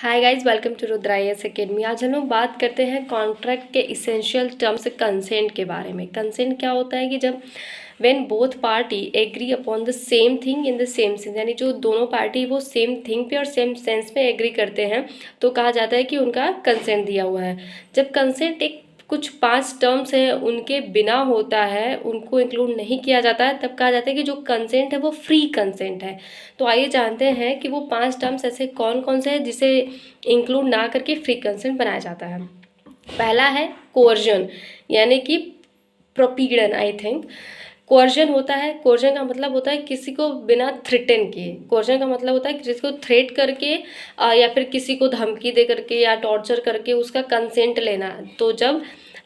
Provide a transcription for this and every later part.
Hi guys, welcome to Rudrayas academy. आज हम लोग बात करते हैं कॉन्ट्रैक्ट के इसेंशियल टर्म्स कंसेंट के बारे में। कंसेंट क्या होता है कि जब when both party agree upon the same thing in the same sense, यानी जो दोनों पार्टी वो सेम थिंग पे और सेम सेंस में एग्री करते हैं तो कहा जाता है कि उनका कंसेंट दिया हुआ है। जब कंसेंट एक कुछ 5 टर्म्स हैं उनके बिना होता है, उनको इंक्लूड नहीं किया जाता है, तब कहा जाता है कि जो कंसेंट है वो फ्री कंसेंट है। तो आइए जानते हैं कि वो 5 टर्म्स ऐसे कौन कौन से हैं जिसे इंक्लूड ना करके फ्री कंसेंट बनाया जाता है। पहला है कोअर्जन, यानी कि प्रोपीडन। आई थिंक कोअर्जन होता है, कोअर्जन का मतलब होता है किसी को बिना थ्रेटन किए। कोअर्जन का मतलब होता है कि जिसको थ्रेट करके या फिर किसी को धमकी दे करके या टॉर्चर करके उसका कंसेंट लेना। तो जब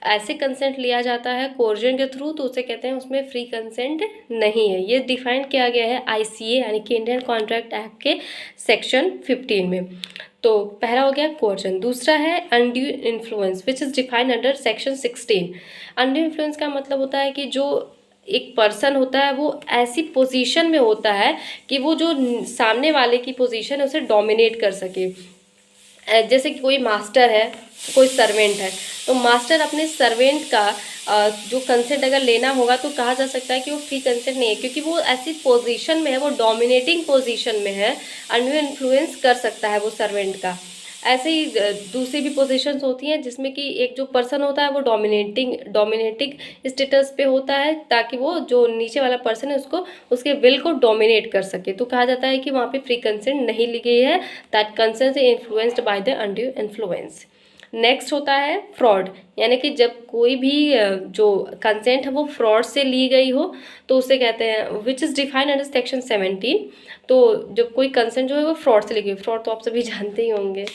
ऐसे कंसेंट लिया जाता है कोअर्जन के थ्रू तो उसे कहते हैं उसमें फ्री कंसेंट नहीं है। ये डिफाइन किया गया है आईसीए यानी कि इंडियन कॉन्ट्रैक्ट एक्ट के सेक्शन 15 में। तो पहला हो गया कोअर्जन। दूसरा है undue influence which is defined under section 16। Undue influence का मतलब होता है कि जो एक पर्सन होता है वो ऐसी पोजीशन में होता है कि वो जो सामने वाले की पोजीशन है उसे डोमिनेट कर सके। जैसे कि कोई मास्टर है, कोई सर्वेंट है, तो मास्टर अपने सर्वेंट का जो कंसेंट अगर लेना होगा तो कहा जा सकता है कि वो फ्री कंसेंट नहीं है, क्योंकि वो ऐसी पोजीशन में है, वो डोमिनेटिंग पोजीशन में है, अनड्यू इन्फ्लुएंस कर सकता है वो सर्वेंट का। ऐसे ही दूसरी भी पोजीशंस होती हैं जिसमें कि एक जो पर्सन होता है वो डोमिनेटिंग स्टेटस पे होता है, ताकि वो जो नीचे वाला पर्सन है उसको उसके विल को डोमिनेट कर सके। तो कहा जाता है कि वहाँ पे फ्री कंसेंट नहीं ली गई है, that consent is influenced by the undue influence. Next होता है फ्रॉड, यानी कि जब कोई भी जो कंसेंट है वो फ्रॉड से ली गई हो तो उसे कहते हैं which is defined under section 17। तो जब कोई कंसेंट जो है वो फ्रॉड से ली गई, फ्रॉड तो आप सभी जानते ही होंगे।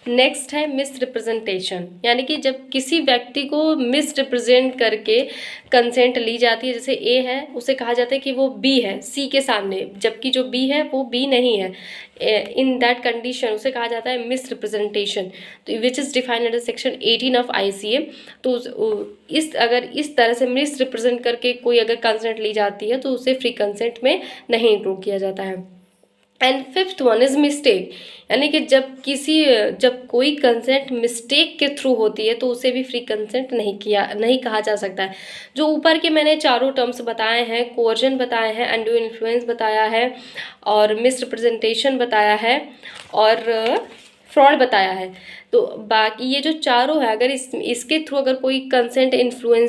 नेक्स्ट है मिस रिप्रेजेंटेशन, यानी कि जब किसी व्यक्ति को मिस रिप्रेजेंट करके कंसेंट ली जाती है। जैसे ए है, उसे कहा जाता है कि वो बी है सी के सामने, जबकि जो बी है वो बी नहीं है। इन दैट कंडीशन उसे कहा जाता है मिस रिप्रेजेंटेशन, तो which is defined under section 18 of ICA. तो अगर इस तरह से मिस रिप्रेजेंट करके कोई अगर कंसेंट ली जाती है तो उसे फ्री कंसेंट में नहीं इंक्लूड किया जाता है। And fifth one is mistake, यानी कि जब कोई कंसेंट मिस्टेक के थ्रू होती है तो उसे भी फ्री कंसेंट नहीं कहा जा सकता है। जो ऊपर के मैंने चारों टर्म्स बताए हैं, कोअर्जन बताए हैं, अनड्यू इन्फ्लुएंस बताया है और मिस रिप्रेजेंटेशन बताया है और फ्रॉड बताया है, तो बाकी ये जो चारों है अगर इसके थ्रू अगर कोई कंसेंट इन्फ्लुएंस